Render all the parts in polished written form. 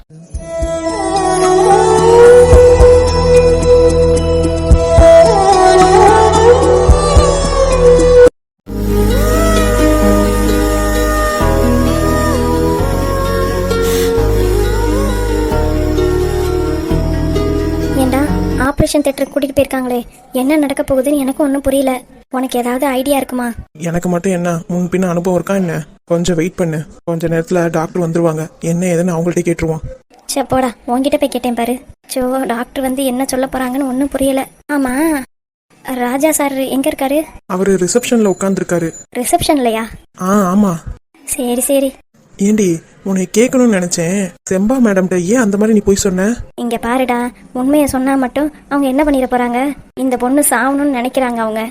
Operation தியேட்டருக்கு கூட்டிட்டு போயிருக்காங்களே, என்ன நடக்க போகுதுன்னு எனக்கு ஒன்றும் புரியல. உனக்கு ஏதாவது ஐடியா இருக்குமா? எனக்கு மட்டும் என்ன முன்பின்ன அனுபவம் இருக்கா என்ன? கொஞ்சம் வெயிட் பண்ணு, கொஞ்ச நேரத்துல டாக்டர் வந்துருவாங்க. என்ன ஏதுன்னு அவங்கள்ட்ட கேட்டுருவோம். சே போடா, உன்கிட்ட போய் கேட்டேன் பாரு. சோ டாக்டர் வந்து என்ன சொல்ல போறாங்கன்னு ஒன்றும் புரியல. ஆமா, ராஜா சார் எங்க இருக்காரு? அவரு ரிசப்ஷன்ல உட்காந்துருக்காரு. ரிசப்ஷன்லயா? ஆமா. சரி சரி. ஏண்டி, உன்னை கேட்கணும்னு நினைச்சேன். செம்பா மேடம்கிட்ட ஏன் அந்த மாதிரி நீ போய் சொன்ன? இங்க பாருடா, உண்மையை சொன்னா மட்டும் அவங்க என்ன பண்ணிட போறாங்க? இந்த பொண்ணு சாவணும்னு நினைக்கிறாங்க.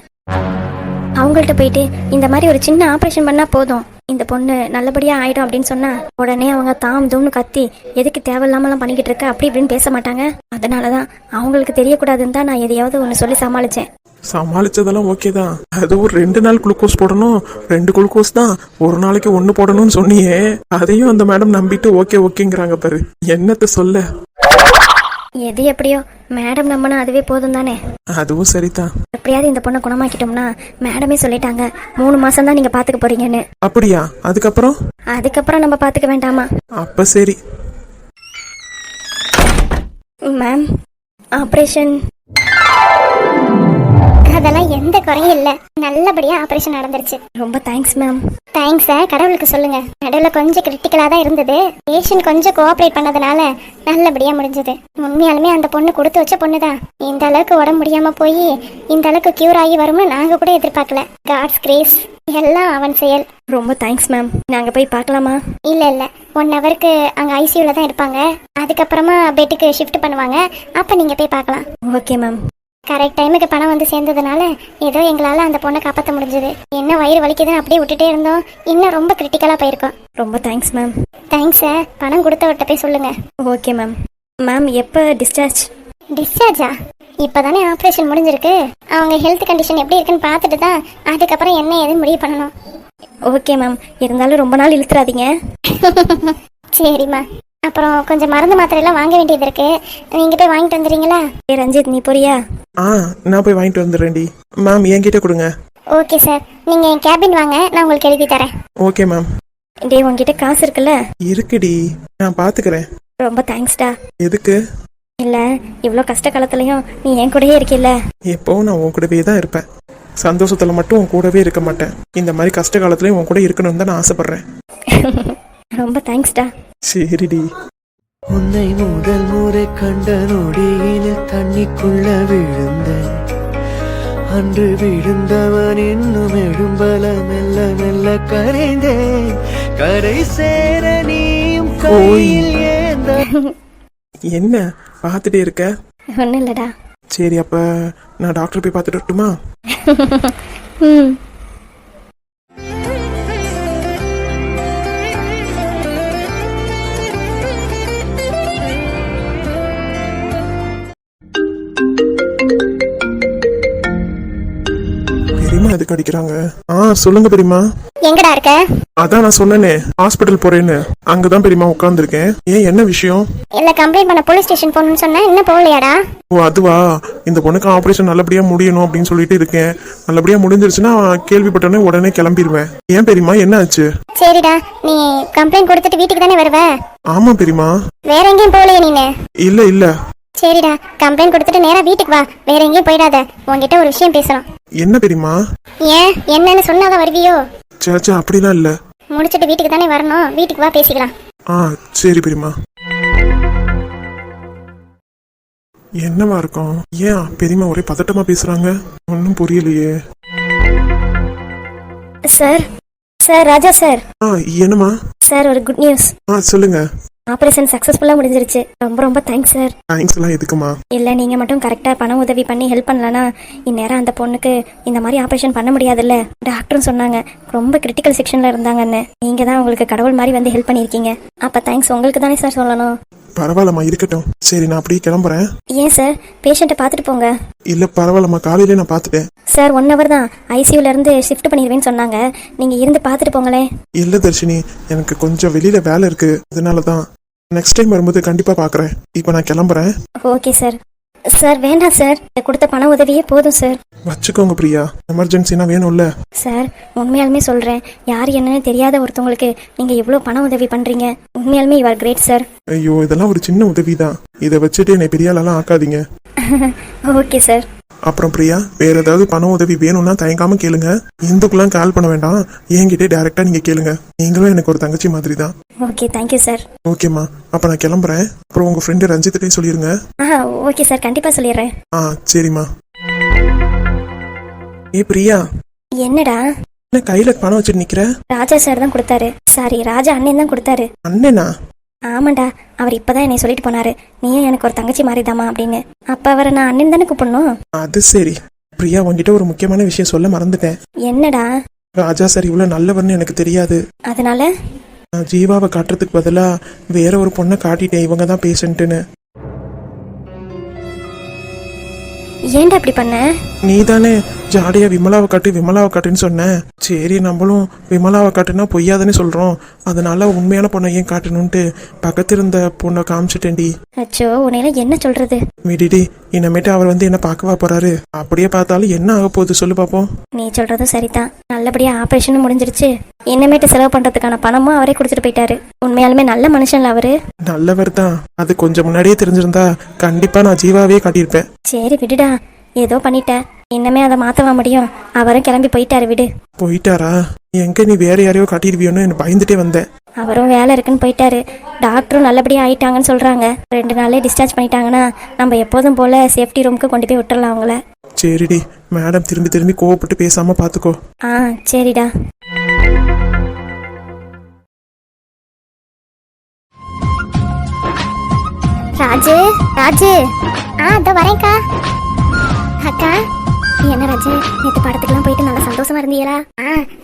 அவங்கள்ட்ட போயிட்டு இந்த மாதிரி ஒரு சின்ன ஆபரேஷன் பண்ணா போதும், இந்த பொண்ணு நல்லபடியா ஆயிடும் அப்படின்னு சொன்னா உடனே அவங்க தாம் தூம்னு கத்தி எதுக்கு தேவையில்லாமலாம் பண்ணிக்கிட்டு இருக்க அப்படி இப்படின்னு பேச மாட்டாங்க. அதனாலதான் அவங்களுக்கு தெரியக்கூடாதுன்னு தான் நான் எதையாவது ஒன்று சொல்லி சமாளிச்சேன். சமாளிச்சதெல்லாம் ஓகே தான். அது ஒரு 2 நாள் குளுக்கோஸ் போடணும், 2 குளுக்கோஸ் தான், ஒரு நாளைக்கு 1 போடணும்னு சொன்னியே. அதையும் அந்த மேடம் நம்பிட்டு ஓகே ஓகேங்கிறாங்க பாரு. என்னத்த சொல்ல. எது எப்படியோ மேடம் நம்பினா அதுவே போதும் தானே. அதுவும் சரிதான். எப்படியாவது இந்த பொண்ணை குணமாக்கிட்டோம்னா மேடமே சொல்லிட்டாங்க 3 மாசம் தான் நீங்க பாத்துக்க போறீங்கன்னு. அப்படியா? அதுக்கப்புறம் நம்ம பாத்துக்க வேண்டாமா? அப்ப சரி. மேம், ஆபரேஷன் அதெல்லாம் எந்த குறையும் இல்ல, நல்லபடியா ஆபரேஷன் நடந்துருச்சு. ரொம்ப தேங்க்ஸ் மேம். தேங்க்ஸ் கடவுளுக்கு சொல்லுங்க. நடுவுல கொஞ்சம் கிரிட்டிக்கலா தான் இருந்தது, பேஷண்ட் கொஞ்சம் கோஆபரேட் பண்ணதுனால நல்லபடியா முடிஞ்சது. உண்மையாலுமே அந்த பொண்ணு கொடுத்து வச்ச பொண்ணுதான். இந்த அளவுக்கு உடம்பு முடியாம போய் இந்த அளவுக்கு கியூர் ஆகி வரும்னு நாங்க கூட எதிர்பார்க்கல. காட்ஸ் கிரேஸ், எல்லாம் அவன் செயல். ரொம்ப தேங்க்ஸ் மேம். நாங்க போய் பார்க்கலாமா? இல்ல 1 ஹவருக்கு அங்க ஐசியூல தான் இருப்பாங்க. அதுக்கப்புறமா பெட்டுக்கு ஷிஃப்ட் பண்ணுவாங்க. அப்ப நீங்க போய் பார்க்கலாம். Okay ma'am. கரெக்ட் டைமுக்கு பணம் வந்து சேர்ந்ததுனால ஏதோ எங்களால அந்த பொண்ணை காப்பாற்ற முடிஞ்சது. என்ன வயிறு வலிக்குதுன்னு அப்படியே விட்டுட்டே இருந்தோம், இன்னும் ரொம்ப கிரிட்டிக்கலா போயிருக்கோம். ரொம்ப தேங்க்ஸ் மேம். தேங்க்ஸ். பணம் கொடுத்தவர்கிட்ட போய் சொல்லுங்க. Okay ma'am. மேம், எப்போ டிஸ்சார்ஜ்? டிஸ்சார்ஜா? இப்பதானே ஆபரேஷன் முடிஞ்சிருக்கு. அவங்க ஹெல்த் கண்டிஷன் எப்படி இருக்குன்னு பார்த்துட்டு தான் அதுக்கப்புறம் என்ன ஏதுன்னு முடிவு பண்ணணும். Okay ma'am. இருந்தாலும் ரொம்ப நாள் இழுத்துறாதீங்க. சரிம்மா. அப்புறம் கொஞ்சம் மருந்து மாத்திரை எல்லாம் வாங்க வேண்டியது இருக்கு, நீங்க போய் வாங்கிட்டு வந்துடுறீங்களா? ரஞ்சித், நீ போறியா? நான் போய் வாங்கிட்டு வந்துடுறேன்டி. மேம் என்கிட்ட கொடுங்க. ஓகே சார், நீங்க என் கேபின் வாங்க, நான் உங்களுக்கு எழுதி தரேன். Okay ma'am. டே, உன்கிட்ட காசு இருக்குல்ல? இருக்குடி, நான் பாத்துக்கிறேன். ரொம்ப தேங்க்ஸ்டா. எதுக்கு? இல்ல, இவ்வளோ கஷ்ட காலத்துலயும் நீ என் கூடயே இருக்கில்ல. எப்பவும் நான் உன் கூடவே தான் இருப்பேன். சந்தோஷத்துல மட்டும் உன் கூடவே இருக்க மாட்டேன். இந்த மாதிரி கஷ்ட காலத்துலயும் உன் கூட இருக்கணும்னு தான் நான் ஆசைப்படுறேன். ரொம்ப தேங்க்ஸ்டா. சரிடி. உன்னை முதல் முறை கண்ட நொடியில தண்ணிக்குள்ள விழுந்தேன். அன்று விழுந்தவன் இன்னும் எழும்பல மெல்ல மெல்ல கரைந்தேன். கரை சேர நீயும் கையில் ஏந்த. என்ன பார்த்துட்டே இருக்க? ஒன்றும் இல்லடா. சரி, அப்ப நான் டாக்டர் போய் பார்த்துட்டு வரட்டுமா? பெரியமா எதுக்கு அடிக்கிறாங்க? சொல்லுங்க பெரியமா. எங்கடா இருக்க? அதான் நான் சொன்னேனே, ஹாஸ்பிட்டல் போறேன்னு. அங்கதான் பெரியமா உட்கார்ந்துருக்கேன். ஏன், என்ன விஷயம்? இல்ல, கம்ப்ளைண்ட் பண்ண போலீஸ் ஸ்டேஷன் போகணும்னு சொன்னேன், இன்னும் போகலையாடா? ஓ அதுவா, இந்த பொண்ணுக்கு ஆபரேஷன் நல்லபடியா முடியணும் அப்படின்னு சொல்லிட்டு இருக்கேன். நல்லபடியா முடிஞ்சிருச்சுன்னா கேள்விப்பட்டோன்னே உடனே கிளம்பிடுவேன். ஏன் பெரியமா, என்ன ஆச்சு? சரிடா, நீ கம்ப்ளைண்ட் கொடுத்துட்டு வீட்டுக்கு தானே வருவ? ஆமா பெரியமா. வேற எங்கேயும் போகலையே நீனு? இல்ல. சரிடா, கம்ப்ளைண்ட் கொடுத்துட்டு நேரா வீட்டுக்கு வா, வேற எங்கேயும் போயிடாத. உன்கிட்ட ஒரு விஷயம் பேசணும். என்ன பெரியமா? ஏன், என்னன்னு சொன்னாதான் வருவியோ? சேச்சா, அப்படிலாம் இல்ல. முடிச்சிட்டு வீட்டுக்கு தானே வரணும், வீட்டுக்கு வா, பேசிக்கலாம். சரி பெரியமா. என்னவா இருக்கும்? ஏன் பெரியமா ஒரே பதட்டமா பேசுறாங்க? ஒன்னும் புரியலையே. சார், ராஜா சார். என்னமா? சார், ஒரு குட் நியூஸ். சொல்லுங்க. ஆபரேஷன் சக்சஸ்ஃபுல்லா முடிஞ்சிருச்சு. ரொம்ப ரொம்ப தேங்க்ஸ் சார். தேங்க்ஸ் எல்லாம் எதுக்குமா? இல்ல, நீங்க மட்டும் கரெக்டா பண உதவி பண்ணி ஹெல்ப் பண்ணலனா இந்நேரம் அந்த பொண்ணுக்கு இந்த மாதிரி ஆபரேஷன் பண்ண முடியாதுல்ல. டாக்டரும் சொன்னாங்க ரொம்ப கிரிட்டிக்கல் செக்ஷன்ல இருந்தாங்கன்னு. நீங்க தான் உங்களுக்கு கடவுள் மாதிரி வந்து ஹெல்ப் பண்ணிருக்கீங்க. அப்ப தேங்க்ஸ் உங்களுக்கு தானே சார் சொல்லணும். பரவாயில்லம்மா, இருக்கட்டும். சரி, நான் அப்படியே கிளம்புறேன். ஏன் சார், பேஷண்ட்டை பார்த்துட்டு போங்க. இல்ல பரவாயில்லம்மா, காலையில நான் பார்த்துட்டேன். சார், 1 hour தான் ஐசியூல இருந்து ஷிஃப்ட் பண்ணிடுவேன்னு சொன்னாங்க. நீங்க இருந்து பார்த்துட்டு போங்களேன். இல்ல தர்ஷினி, எனக்கு கொஞ்சம் வெளியில வேலை இருக்கு, அதனாலதான் நெக்ஸ்ட் டைம் வரும்போது கண்டிப்பா பாக்குறேன். இப்போ நான் கிளம்புறேன். Okay sir. சார் வேண்டாம் சார், கொடுத்த பண உதவியே போதும் சார். வச்சுக்கோங்க பிரியா, எமர்ஜென்சினா வேணும்ல. சார் உண்மையாலுமே சொல்கிறேன், யார் என்னன்னு தெரியாத ஒருத்தவங்களுக்கு நீங்கள் எவ்வளோ பண உதவி பண்ணுறீங்க. உண்மையாலுமே யூ ஆர் கிரேட் சார். ஐயோ இதெல்லாம் ஒரு சின்ன உதவி தான், இதை வச்சுட்டு என்னை பெரியாலெல்லாம் ஆக்காதீங்க. Okay sir. அப்புறம் பிரியா, வேற ஏதாவது பண உதவி வேணும்னா தயங்காம கேளுங்க. இந்துக்கெல்லாம் கால் பண்ண வேண்டாம், என்கிட்ட டைரக்டா நீங்க கேளுங்க. நீங்களும் எனக்கு ஒரு தங்கச்சி மாதிரி தான். Okay thank you sir. ஓகேம்மா, அப்ப நான் கிளம்புறேன். அப்புறம் உங்க ஃப்ரெண்டு ரஞ்சித்கிட்டையும் சொல்லிருங்க. ஓகே சார், கண்டிப்பாக சொல்லிடுறேன். சரிம்மா. ஏ பிரியா, என்னடா என்ன கையில பணம் வச்சுட்டு நிக்கிற? ராஜா சார் தான் கொடுத்தாரு. சாரி, ராஜா அண்ணன் தான் கொடுத்தாரு. அண்ணனா? ஆமாண்டா, அவர் இப்பதான் என்னை சொல்லிட்டு போனாரு, நீயும் எனக்கு ஒரு தங்கச்சி மாதிரிதாமா அப்படின்னு. அப்ப அவரை நான் அண்ணன் தானே கூப்பிடணும். அது சரி. பிரியா, உன்கிட்ட ஒரு முக்கியமான விஷயம் சொல்ல மறந்துட்டேன். என்னடா? ராஜா சார் இவ்வளவு நல்லவர்னு எனக்கு தெரியாது. அதனால நான் ஜீவாவை காட்டுறதுக்கு பதிலா வேற ஒரு பொண்ணை காட்டிட்டேன், இவங்க தான் பேஷண்ட்டுன்னு. ஏன்டா அப்படி பண்ண? நீ தானே ஜாடியா விமலாவை காட்டுன்னு சொன்ன. சரி, நம்மளும் விமலாவை காட்டுனா பொய்யாதானே சொல்றோம். அதனால உண்மையான பொண்ணை ஏன் காட்டணும்ட்டு பக்கத்து இருந்த பொண்ணை காமிச்சிட்டேன்டி. அச்சோ, உன்னையில என்ன சொல்றது? விடிடி, இனிமேட்டு அவர் வந்து என்ன பார்க்கவா போறாரு? அப்படியே பார்த்தாலும் என்ன ஆக போகுது சொல்லு பாப்போம். நீ சொல்றதும் சரிதான். நல்லபடியா ஆபரேஷனும் முடிஞ்சிருச்சு. இனிமேட்டு செலவு பண்றதுக்கான பணமும் அவரே கொடுத்துட்டு போயிட்டாரு. உண்மையாலுமே நல்ல மனுஷன்ல அவரு. நல்லவர் தான். அது கொஞ்சம் முன்னாடியே தெரிஞ்சிருந்தா கண்டிப்பா நான் ஜீவாவே காட்டியிருப்பேன். சரி விடுடா, ஏதோ பண்ணிட்ட. இன்னமே அதை மாத்தவா முடியும்? அவரும் கிளம்பி போயிட்டாரு, விடு. போயிட்டாரா? எங்க நீ வேற யாரையோ காட்டிடுவியோன்னு எனக்கு பயந்துட்டே வந்தேன். அவரும் வேலை இருக்குன்னு போயிட்டாரு. டாக்டரும் நல்லபடியா ஆயிட்டாங்கன்னு சொல்றாங்க. 2 நாளே டிஸ்சார்ஜ் பண்ணிட்டாங்கன்னா நம்ம எப்போதும் போல சேஃப்டி ரூமுக்கு கொண்டு போய் விட்டுறலாம் அவங்கள. சரிடி, மேடம் திரும்பி கோவப்பட்டு பேசாம பாத்துக்கோ. சரிடா. ராஜு, ராஜு. இதோ வரேன்க்கா. அக்கா, என்ன ராஜு, நேற்று படத்துக்குலாம் போயிட்டு நல்லா சந்தோஷமா இருந்தீங்களா?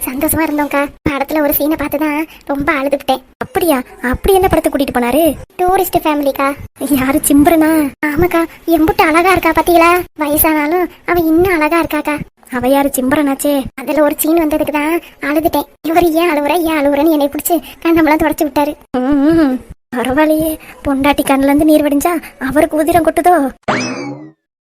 சந்தோஷமா இருந்தோம்க்கா. படத்துல ஒரு சீனை பார்த்துதான் ரொம்ப அழுதுவிட்டேன். அப்படியா? அப்படி என்ன படத்தை கூட்டிட்டு போனாரு? டூரிஸ்ட் ஃபேமிலிக்கா. யாரு, சிம்பரனா? ஆமாக்கா, எம்புட்டு அழகா இருக்கா பாத்தீங்களா? வயசானாலும் அவ இன்னும் அழகா இருக்காக்கா. அவ யாரு, சிம்பரனாச்சே? அதுல ஒரு சீன் வந்ததுக்கு தான் அழுதுட்டேன். இவர் ஏன் அழுவுறன்னு என்னை பிடிச்சி கண்ணமெல்லாம் தொடச்சு விட்டாரு. பரவாயில்லையே, பொண்டாட்டி கண்ணுல இருந்து நீர் வடிஞ்சா அவருக்கு உதிரம் கொட்டுதோ?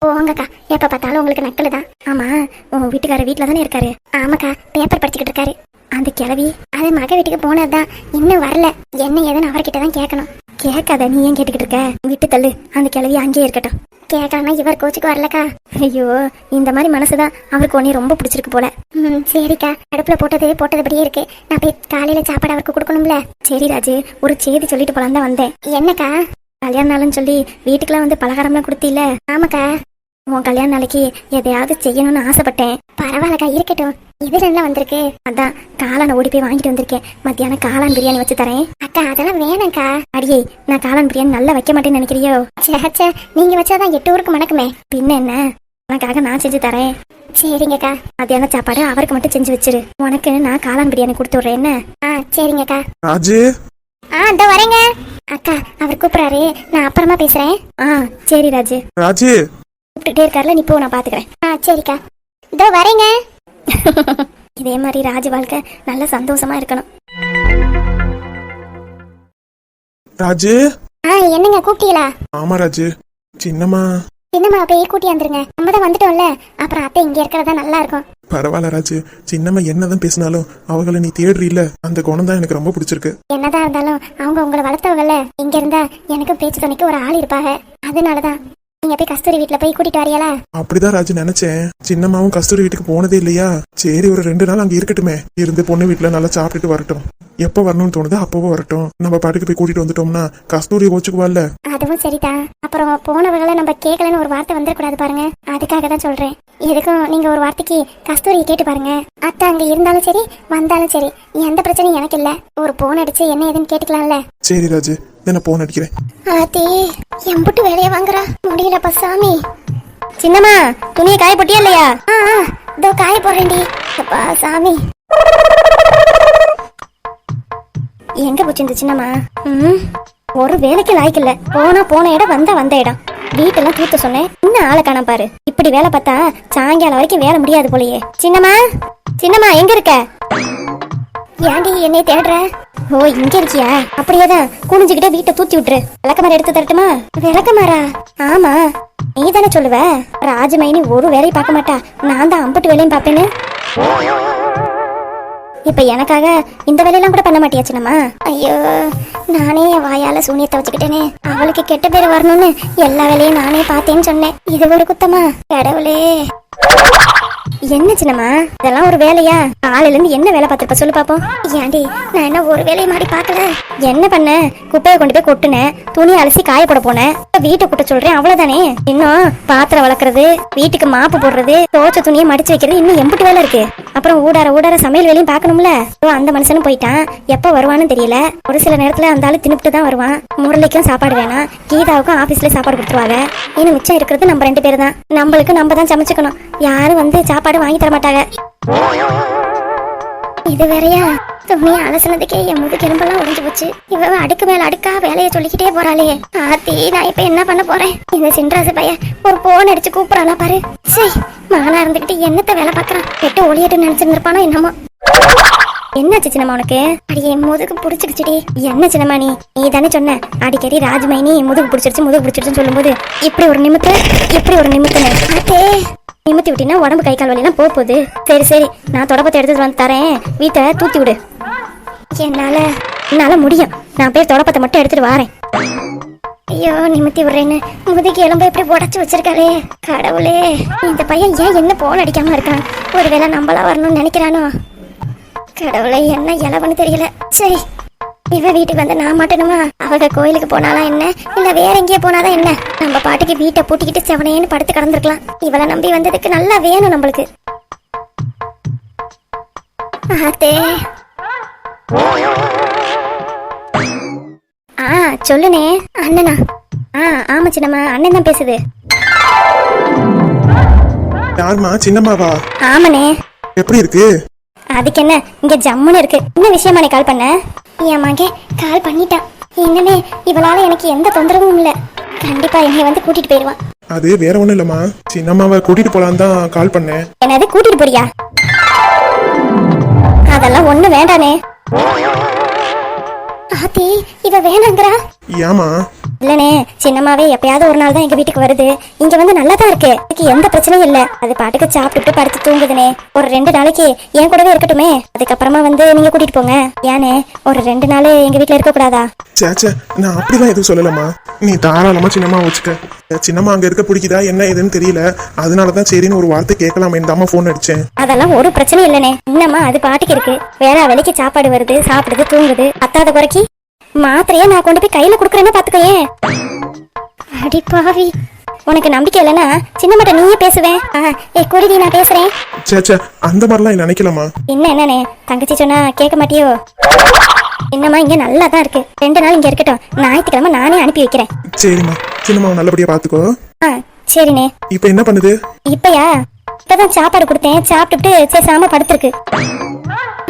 போங்கக்கா, எப்ப பார்த்தாலும் உங்களுக்கு நக்கலு தான். ஆமா, உன் வீட்டுக்கார வீட்டுல தானே இருக்காரு? ஆமாக்கா, பேப்பர் படிச்சுக்கிட்டு இருக்காரு. அந்த கிழவி அது மக வீட்டுக்கு போனதுதான், இன்னும் வரல. என்ன ஏதுன்னு அவர்கிட்ட தான் கேட்கணும். கேட்காத, நீ ஏன் கேட்டுக்கிட்டு இருக்க? விட்டு தள்ளு, அந்த கிழவி அங்கேயே இருக்கட்டும். கேட்கலன்னா இவர் கோச்சுக்கு வரலக்கா. ஐயோ, இந்த மாதிரி மனசுதான் அவருக்கு உன்னை ரொம்ப பிடிச்சிருக்கு போல. சரிக்கா, அடுப்புல போட்டதுபடியே இருக்கு. நான் போய் காலையில சாப்பாடு அவருக்கு கொடுக்கணும்ல. சரி ராஜு, ஒரு செய்தி சொல்லிட்டு போலாம் தான் வந்தேன். என்னக்கா? கல்யாண நாள்னு சொல்லி வீட்டுக்குலாம் வந்து பலகாரம்லாம் கொடுத்தீல? ஆமாக்கா. உன் கல்யாண நாளைக்கு எதையாவது செய்யணும்னு ஆசைப்பட்டேன். பரவாயில்லக்கா, இருக்கட்டும். இது என்ன வந்திருக்கு? அதான் காளான் ஓடி போய் வாங்கிட்டு வந்திருக்கேன். மத்தியானம் காளான் பிரியாணி வச்சு தரேன். அக்கா, அதெல்லாம் வேணாம்க்கா. அடியே, நான் காளான் பிரியாணி நல்லா வைக்க மாட்டேன்னு நினைக்கிறியோ? சே, நீங்க வச்சாதான் 8 ஊருக்கு மணக்குமே. பின்ன என்ன, உனக்காக நான் செஞ்சு தரேன். சரிங்கக்கா. மத்தியான சாப்பாடு அவருக்கு மட்டும் செஞ்சு வச்சிரு. உனக்கு நான் காளான் பிரியாணி கொடுத்து விடுறேன். என்ன? சரிங்கக்கா. ராஜு. இதோ வரேங்க. அக்கா, அவர் கூப்பிடுறாரு, நான் அப்புறமா பேசுறேன். சரி ராஜு. ராஜு கூப்பிட்டுட்டே இருக்காருல, நீ போ, நான் பாத்துக்கிறேன். சரிக்கா, இதோ வரேங்க. இதே மாதிரி ராஜு வாழ்க்கை நல்ல சந்தோஷமா இருக்கணும். ராஜு. என்னங்க கூப்பிட்டீங்களா? ஆமா ராஜு. சின்னம்மா போய் கூட்டி வந்துருங்க. நம்ம தான் வந்துட்டோம்ல, அப்புறம் அத்தை இங்க இருக்கிறதா நல்லா இருக்கும். பரவாயில்ல ராஜு, சின்னம்மா என்னதான் பேசினாலும் அவங்கள நீ தேடுறீல, அந்த குணம் தான் எனக்கு ரொம்ப பிடிச்சிருக்கு. என்னதான் இருந்தாலும் அவங்க உங்களை வளர்த்தவங்கல்ல. இங்க இருந்தா எனக்கும் பேச்சு துணைக்கு ஒரு ஆள் இருப்பாங்க. அதனாலதான் நீங்க போய் கஸ்தூரி வீட்டுல போய் கூட்டிட்டு வரீங்களா? அப்படிதான் ராஜு நினைச்சேன். சின்னம்மாவும் கஸ்தூரி வீட்டுக்கு போனதே இல்லையா? சரி, ஒரு 2 நாள் அங்க இருக்கட்டுமே. இருந்து பொண்ணு வீட்டுல நல்லா சாப்பிட்டுட்டு வரட்டும். எப்ப வரணும்னு தோணுதோ அப்பவும் வரட்டும். நம்ம பாட்டுக்கு போய் கூட்டிட்டு வந்துட்டோம்னா கஸ்தூரி கோச்சுக்குவாள்ல. அதுவும் சரிதான். அப்புறம் போனவர்களை நம்ம கேட்கலன்னு ஒரு வார்த்தை வந்துடக்கூடாது பாருங்க. அதுக்காக தான் சொல்றேன். எதுக்கும் நீங்க ஒரு வார்த்தைக்கு கஸ்தூரியை கேட்டு பாருங்க. அத்தை அங்க இருந்தாலும் சரி வந்தாலும் சரி, எந்த பிரச்சனையும் எனக்கு இல்ல. ஒரு போன் அடிச்சு என்ன ஏதுன்னு கேட்டுக்கலாம்ல. சரி ராஜு, நான் போன் அடிக்கிறேன். ஆத்தி, எம்புட்டு வேலையை வாங்குறா, முடியலப்பா சாமி. சின்னம்மா, துணியை காய போட்டியா இல்லையா? இதோ காய போடுறேன்டி. அப்பா சாமி, எங்க போச்சு இந்த சின்னம்மா? ஒரு வேலைக்கு லாய்க்கில்ல. போன இடம் வந்த இடம். வீட்டெல்லாம் தூத்த சொன்னேன், இன்னும் ஆளை காண பாரு. இப்படி வேலை பார்த்தா சாயங்காலம் வரைக்கும் வேலை முடியாது போலயே. சின்னம்மா, எங்க இருக்க? ஏன்டி என்னை தேடுற? ஓ இங்க இருக்கியா? அப்படியேதான் குனிஞ்சுக்கிட்டே வீட்டை தூத்தி விட்டுரு. விளக்கமாறு எடுத்து தரட்டுமா? விளக்கமாறா? ஆமா, நீ தானே சொல்லுவ ராஜமைனி ஒரு வேலையை பார்க்க மாட்டா, நான் தான் அம்புட்டு வேலையும் பார்ப்பேன்னு. இப்ப எனக்காக இந்த வேலையெல்லாம் கூட பண்ண மாட்டியா சின்னம்மா? ஐயோ, நானே என் வாயால சூனியத்தை வச்சுக்கிட்டேனே. அவளுக்கு கெட்ட பேர் வரணும்னு எல்லா வேலையும் நானே பார்த்தேன்னு சொன்னேன். இது ஒரு குத்தமா? கடவுளே. என்ன சின்னம்மா இதெல்லாம் ஒரு வேலையா? காலையில இருந்து என்ன வேலை பார்த்திருப்ப சொல்லு பாப்போம். ஏண்டி, நான் என்ன ஒரு வேலையை மாடி பார்க்கல? என்ன பண்ண? குப்பையை கொண்டு போய் கொட்டுனேன், துணி அலசி காய போட போனேன், வீட்டை கூட்ட சொல்றேன், அவ்வளவுதானே. இன்னும் பாத்திரம் வளர்க்கறது, வீட்டுக்கு மாப்பு போடுறது, துவைச்ச துணியை மடிச்சு வைக்கிறது, இன்னும் எம்பிட்டு வேலை இருக்கு. அப்புறம் ஊடார சமையல் வேலையும் பார்க்கணும்ல. அந்த மனுஷனும் போயிட்டான், எப்ப வருவான்னு தெரியல. ஒரு சில நேரத்துல அந்த ஆளு தின்னுட்டு தான் வருவான். முரளிக்கும் சாப்பாடு வேணாம், கீதாவுக்கும் ஆபீஸ்ல சாப்பாடு கொடுத்துருவாங்க. இன்னும் மிச்சம் இருக்கிறது நம்ம 2 பேர் தான். நம்மளுக்கு நம்ம தான் சமைச்சுக்கணும். யாரும் வந்து சாப்பாடு வாங்கி தர மாட்டாங்க. இது வேறையா? துணி அலசினதுக்கே என் முதுகெலும்பெல்லாம் உடைஞ்சு போச்சு. இவ அடுக்கு மேல அடுக்கா வேலையை சொல்லிக்கிட்டே போறாளே. ஆத்தி, நான் இப்ப என்ன பண்ண போறேன்? இந்த சின்ராசு பையன் ஒரு போன் அடிச்சு கூப்பிடறானா பாரு. சரி, மகனா இருந்துகிட்டு என்னத்த வேலை பாக்குறான்? கெட்டு ஒளியட்டு நினைச்சிருந்திருப்பானோ என்னமோ. என்னாச்சு சின்னம்மா உனக்கு? அடியே, முதுகு புடிச்சிருச்சுடி. என்ன சின்னம்மா நீ தானே சொன்ன அடிக்கடி ராஜமைனி முதுகு பிடிச்சிருச்சுன்னு சொல்லும்போது இப்படி ஒரு நிமித்தம் அத்தே, நிமித்தி விட்டினா உடம்பு கை கால் வலியெல்லாம் போகுது. சரி நான் தொடப்பத்தை எடுத்துட்டு வந்து தரேன், வீட்டை தூத்தி விடு. என்னால முடியும். நான் போய் தொடப்பத்தை மட்டும் எடுத்துட்டு வரேன். ஐயோ, நிமித்தி விடுறேன்னு முதுகு எலும்பு எப்படி உடச்சு வச்சிருக்காளே. கடவுளே, இந்த பையன் ஏன் என்ன போன் அடிக்காம இருக்கான்? ஒருவேளை நம்மளா வரணும்னு நினைக்கிறானோ? கடவுளை, என்ன இலவன்னு தெரியல. சரி, இவ வீட்டுக்கு வந்து நான் மாட்டணுமா? அவங்க கோயிலுக்கு போனாலாம் என்ன, இல்ல வேற எங்கேயே போனாதான் என்ன? நம்ம பாட்டுக்கு வீட்டை பூட்டிக்கிட்டு செவனேன்னு படுத்து கடந்திருக்கலாம். இவளை நம்பி வந்ததுக்கு நல்லா வேணும் நம்மளுக்கு. ஆத்தே. சொல்லுனே. அண்ணனா? ஆமா சின்னம்மா, அண்ணன் தான் பேசுது. யாருமா? சின்னம்மாவா? ஆமாண்ணே. எப்படி இருக்கு? அதுக்கு என்ன, இங்க ஜம்முன்னு இருக்கு. என்ன விஷயமா நீ கால் பண்ண? என் மகன் கால் பண்ணிட்டான். இனிமே இவளால எனக்கு எந்த தொந்தரவும் இல்ல. கண்டிப்பா என்னை வந்து கூட்டிட்டு போயிடுவான். அது வேற ஒண்ணும் இல்லம்மா, சின்னம்மாவை கூட்டிட்டு போலான்னு தான் கால் பண்ணேன். என்னது, கூட்டிட்டு போறியா? அதெல்லாம் ஒண்ணு வேண்டானே. ஆத்தி, இவ வேணாங்கிறா. ஏமா? இல்லனே, சின்னம்மாவே எப்பயாவது ஒரு நாள் தான் எங்க வீட்டுக்கு வருது. இங்க வந்து நல்லா தான் இருக்கு, இதுக்கு எந்த பிரச்சனையும் இல்ல. அது பாட்டுக்கு சாப்பிட்டுட்டு படுத்து தூங்குதுனே. ஒரு 2 நாளைக்கு என் கூடவே இருக்கட்டுமே, அதுக்கப்புறமா வந்து நீங்க கூட்டிட்டு போங்க. ஏனே, ஒரு 2 நாள் எங்க வீட்டுல இருக்க கூடாதா? சேச்சே, நான் அப்படிதான் எதுவும் சொல்லலம்மா. நீ தாராளமா சின்னம்மா வச்சுக்க. சின்னம்மா அங்க இருக்க பிடிக்குதா என்ன ஏதுன்னு தெரியல, அதனாலதான் சரின்னு ஒரு வார்த்தை கேட்கலாமே இந்த அம்மா போன் அடிச்சேன். அதெல்லாம் ஒரு பிரச்சனையும் இல்லனே. இன்னமா அது பாட்டுக்கு இருக்கு. வேற வேலைக்கு சாப்பாடு வருது, சாப்பிடுது, தூங்குது. அத்தாத குறைக்கி மாத்திரையே நான் கொண்டு போய் கையில குடுக்கறேன்னு பாத்துக்கோயே. அடி பாவி, உனக்கு நம்பிக்கை இல்லைன்னா சின்னம்மாட்ட நீயே பேசுவேன். குருவி, நான் பேசுறேன். சேச்சே, அந்த மாதிரிலாம் நினைக்கலாமா. என்னனே, தங்கச்சி சொன்னா கேட்க மாட்டியோ? என்னம்மா, இங்க நல்லா தான் இருக்கு. 2 நாள் இங்க இருக்கட்டும். ஞாயிற்றுக்கிழமை நானே அனுப்பி வைக்கிறேன். சரிம்மா, சின்னம்மாவை நல்லபடியா பாத்துக்கோ. சரிண்ணே. இப்ப என்ன பண்ணுது? இப்பயா? இப்பதான் சாப்பாடு கொடுத்தேன், சாப்பிட்டுட்டு பேசாம படுத்திருக்கு.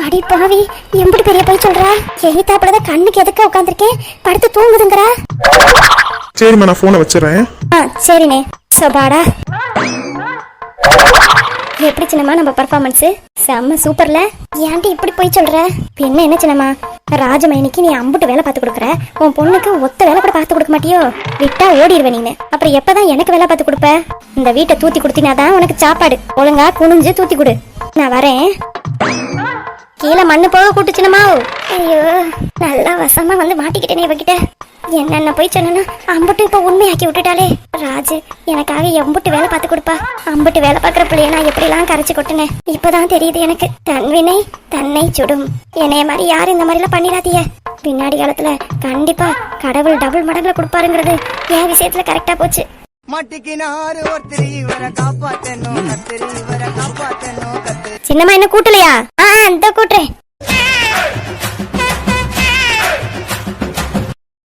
அடி பாவி, எம்படி பெரிய போய் சொல்றா? எய்தாப்படதான் கண்ணுக்கு எதுக்கு உட்காந்துருக்கேன், படுத்து தூங்குதுங்கிறா. சரிம்மா, நான் போனை வச்சிடறேன். சரிண்ணே. சபாடா, எப்படி சின்னம்மா நம்ம பர்ஃபார்மன்ஸ்? செம்ம சூப்பர்ல. ஏன்டி இப்படி போய் சொல்ற? என்ன சின்னம்மா, ராஜமைனிக்கு நீ அம்புட்டு வேலை பார்த்து கொடுக்குற, உன் பொண்ணுக்கு ஒத்த வேலை கூட பார்த்து கொடுக்க மாட்டியோ? விட்டா ஓடிடுவேன் நீனு. அப்புறம் எப்பதான் எனக்கு வேலை பார்த்து கொடுப்ப? இந்த வீட்டை தூத்தி கொடுத்தினாதான் உனக்கு சாப்பாடு. ஒழுங்கா குனிஞ்சு தூத்தி கொடு. நான் வரேன். கீழே மண்ணு போக கூட்டு சின்னம்மா. ஐயோ, நல்லா வசமா வந்து மாட்டிக்கிட்டேனே இவகிட்ட. என்னென்ன போய் சொன்னா அம்புட்டு இப்ப உண்மையாக்கி விட்டுட்டாலே. ராஜு எனக்காக எம்புட்டு வேலை பார்த்து கொடுப்பா. அம்புட்டு வேலை பார்க்குற பிள்ளைய நான் எப்படிலாம் கரைச்சு கொட்டினேன். இப்பதான் தெரியுது எனக்கு. தன்வினை தன்னை சுடும். என்னைய மாதிரி யாரும் இந்த மாதிரிலாம் பண்ணிடாதீங்க. பின்னாடி காலத்துல கண்டிப்பா கடவுள் டபுள் மடங்குல கொடுப்பாருங்கிறது என் விஷயத்துல கரெக்டா போச்சு. சின்னம்மா என்ன கூட்டலையா? இந்த கூட்டுறேன்.